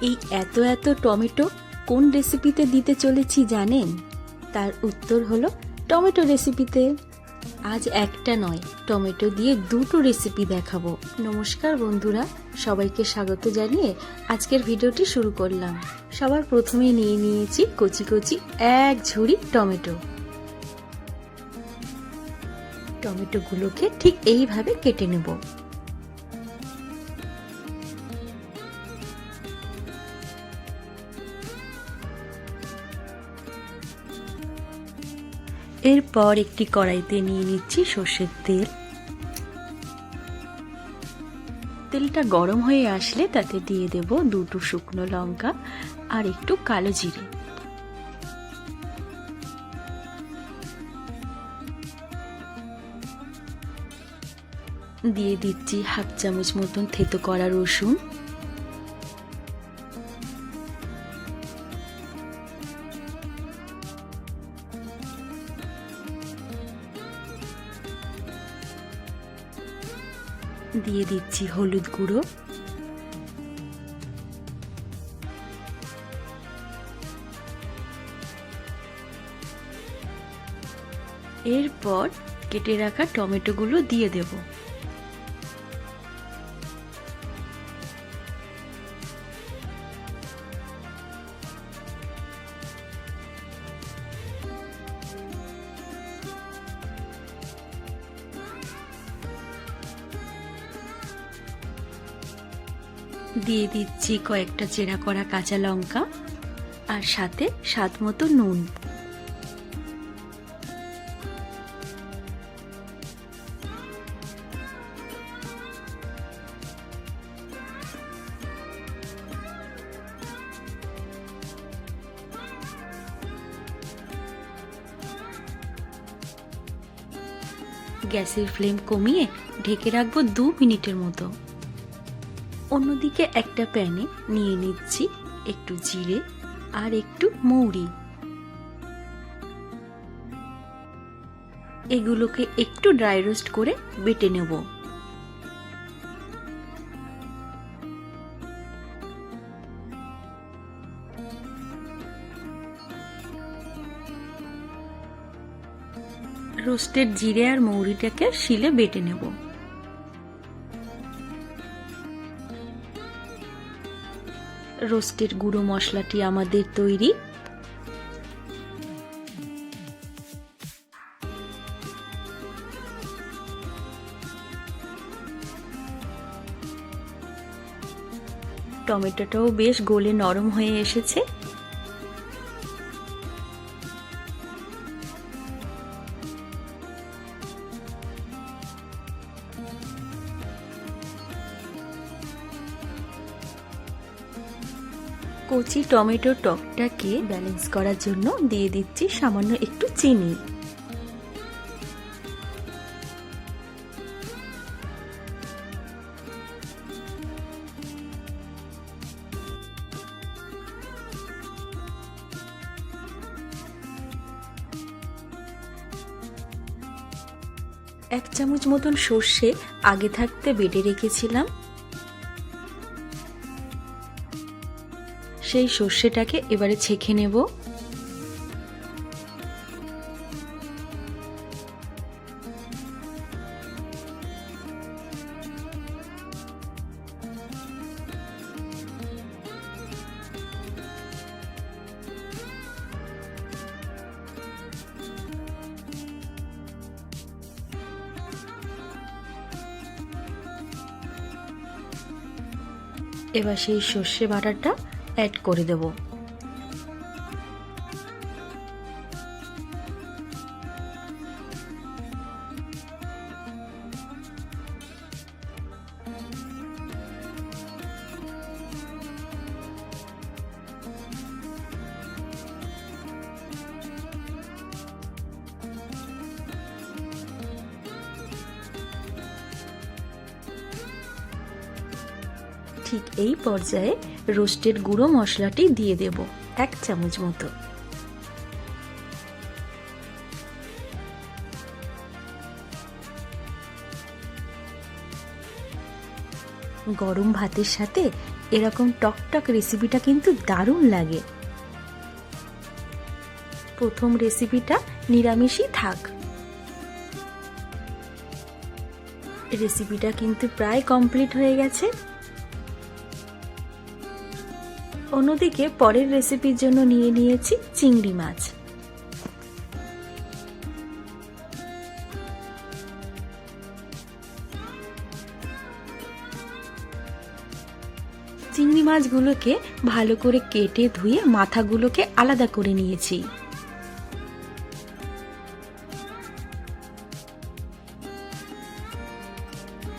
এই এত এত টমেটো কোন রেসিপিতে দিতে চলেছি জানেন? তার উত্তর হলো টমেটো রেসিপিতে। আজ একটা নয়, টমেটো দিয়ে দুটো রেসিপি দেখাবো। নমস্কার বন্ধুরা, সবাইকে স্বাগত জানিয়ে আজকের ভিডিওটি শুরু করলাম। সবার প্রথমে নিয়ে নিয়েছি কচি কচি এক ঝুড়ি টমেটো। টমেটোগুলোকে ঠিক এইভাবে কেটে নেব। এরপর একটি কড়াইতে নিয়ে নিচ্ছি সর্ষের তেল। তেলটা গরম হয়ে আসলে তাতে দিয়ে দেব দুটো শুকনো লঙ্কা আর একটু কালো জিরে। দিয়ে দিচ্ছি হাফ চামচ মতন থেতো করা রসুন। দিয়ে দিচ্ছি হলুদ গুঁড়ো, এরপর কেটে রাখা টমেটোগুলো দিয়ে দেব। দিয়ে দিচ্ছি কয়েকটা চেরা করা কাঁচা লঙ্কা আর সাথে স্বাদ মতো নুন। গ্যাসের ফ্লেম কমিয়ে ঢেকে রাখবো 2 মিনিটের মতো। অন্যদিকে একটা প্যানে নিয়ে নিচ্ছি একটু জিরে আর একটু মৌরি। এগুলোকে একটু ড্রাই রোস্ট করে বেটে নেব। রোস্টেড জিরে আর মৌরিটাকে শিলে বেটে নেব। রোস্টের গুঁড়ো মশলাটি আমাদের তৈরি। টমেটোটাও বেশ গলে নরম হয়ে এসেছে। কচি টমেটোর টকটাকে ব্যালেন্স করার জন্য দিয়ে দিচ্ছি সামান্য একটু চিনি। এক চামচ মতন সর্ষে আগে থাকতে বেটে রেখেছিলাম, সেই সর্ষেটাকে এবারে ছেঁকে নেব। এবার সেই সর্ষে বাটাটা অ্যাড করে দেব। ঠিক এই পর্যায়ে রোস্টেড গুঁড়ো মশলাটি দিয়ে দেব 1 চামচ মতো। গরম ভাতের সাথে এরকম টকটক রেসিপিটা কিন্তু দারুণ লাগে। প্রথম রেসিপিটা নিরামিষই থাক। রেসিপিটা কিন্তু প্রায় কমপ্লিট হয়ে গেছে। অন্যদিকে পরের রেসিপির জন্য নিয়ে নিয়েছি চিংড়ি মাছ। চিংড়ি মাছগুলোকে ভালো করে কেটে ধুয়ে মাথাগুলোকে আলাদা করে নিয়েছি।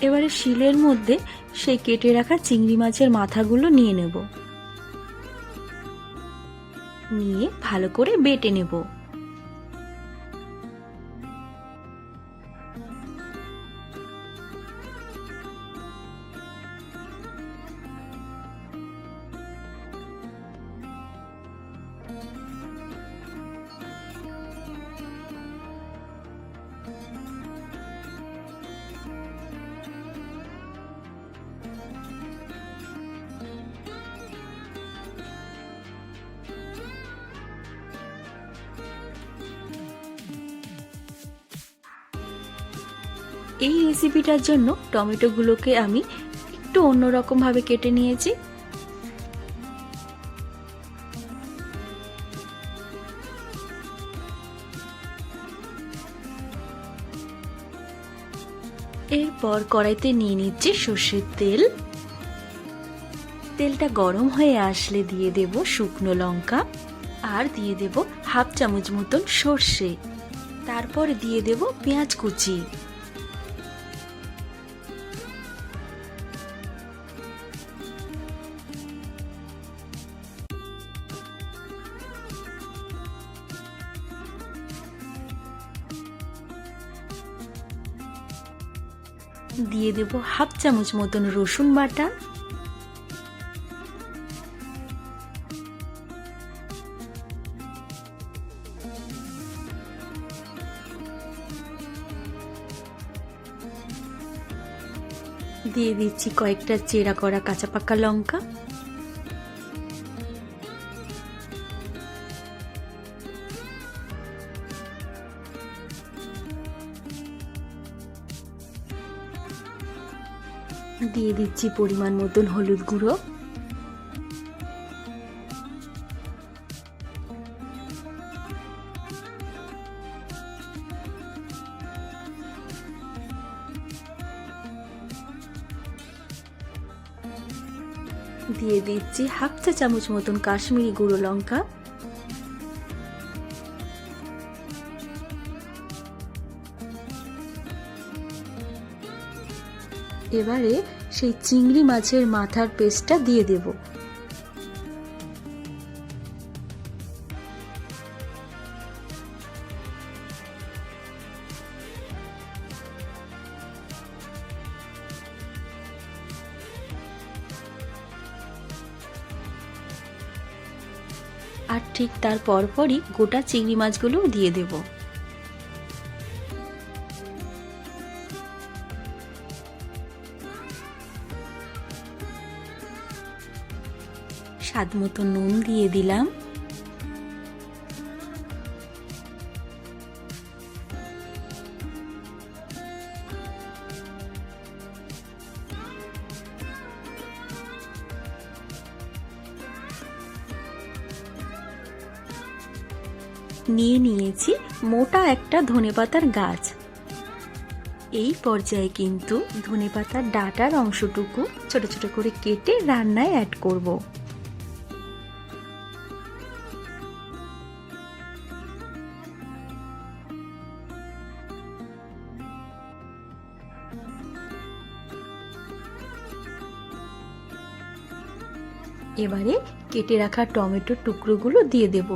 এবারে শিলের মধ্যে সেই কেটে রাখা চিংড়ি মাছের মাথাগুলো নিয়ে নেব, নিয়ে ভালো করে বেটে নেব। এই রেসিপিটার জন্য টমেটোগুলোকে আমি একটু অন্যরকম ভাবে কেটে নিয়েছি। এরপর কড়াইতে নিয়ে নিচ্ছি সর্ষের তেল। তেলটা গরম হয়ে আসলে দিয়ে দেব শুকনো লঙ্কা, আর দিয়ে দেব হাফ চামচ মতন সর্ষে। তারপর দিয়ে দেব পেঁয়াজ কুচি। দিয়ে দেব হাফ চামচ মতন রসুন বাটা, দিয়ে দিচ্ছি কয়েকটা চেরা করা কাঁচা পাকা লঙ্কা, দিয়ে দিচ্ছি পরিমাণ মতন হলুদ গুঁড়ো, দিয়ে দিচ্ছি হাফ চা চামচ মতন কাশ্মীরি গুঁড়ো লঙ্কা, এবারে সেই চিংড়ি মাছের মাথার পেস্টটা দিয়ে দেব। আর ঠিক তার পরপরই গোটা চিংড়ি মাছগুলোও দিয়ে দেব। স্বাদ মতো নুন দিয়ে দিলাম। নিয়ে নিয়েছি মোটা একটা ধনেপাতার গাছ। এই পর্যায়ে কিন্তু ধনেপাতার ডাঁটার অংশটুকু ছোট ছোট করে কেটে রান্নায় অ্যাড করব। এবারে কেটে রাখা টমেটোর টুকরোগুলো দিয়ে দেব।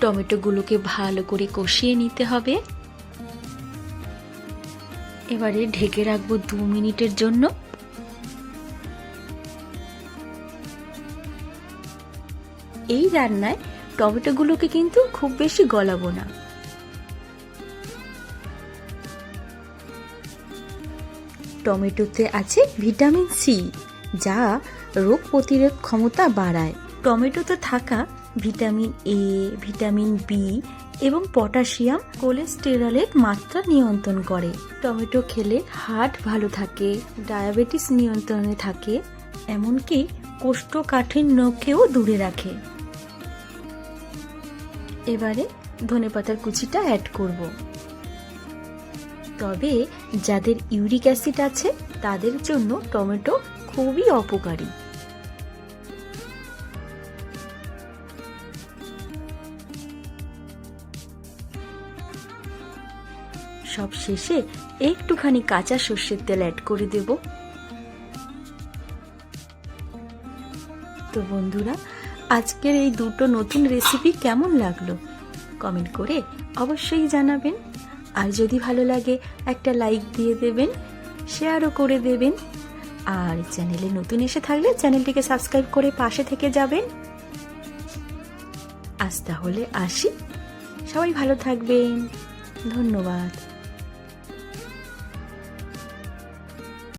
টমেটোগুলোকে ভালো করে কষিয়ে নিতে হবে। এবারে ঢেকে রাখবো 2 মিনিটের জন্য। এই রান্নায় টমেটোগুলোকে কিন্তু খুব বেশি গলাবো না। টমেটোতে আছে ভিটামিন সি, যা রোগ প্রতিরোধ ক্ষমতা বাড়ায়। টমেটোতে থাকা ভিটামিন এ, ভিটামিন বি এবং পটাশিয়াম কোলেস্টেরলের মাত্রা নিয়ন্ত্রণ করে। টমেটো খেলে হার্ট ভালো থাকে, ডায়াবেটিস নিয়ন্ত্রণে থাকে, এমনকি কোষ্ঠকাঠিন্যকেও দূরে রাখে। এবারে ধনেপাতার কুচিটা অ্যাড করব। তবে যাদের ইউরিক অ্যাসিড আছে তাদের জন্য টমেটো খুবই অপকারী। সব শেষে একটুখানি কাঁচা সর্ষের তেল অ্যাড করে দেব। তো বন্ধুরা, আজকের এই দুটো নতুন রেসিপি কেমন লাগলো কমেন্ট করে অবশ্যই জানাবেন। আর যদি ভালো লাগে একটা লাইক দিয়ে দেবেন, শেয়ারও করে দেবেন। আর চ্যানেলে নতুন এসে থাকলে চ্যানেলটিকে সাবস্ক্রাইব করে পাশে থেকে যাবেন। আজ তাহলে আসি, সবাই ভালো থাকবেন, ধন্যবাদ।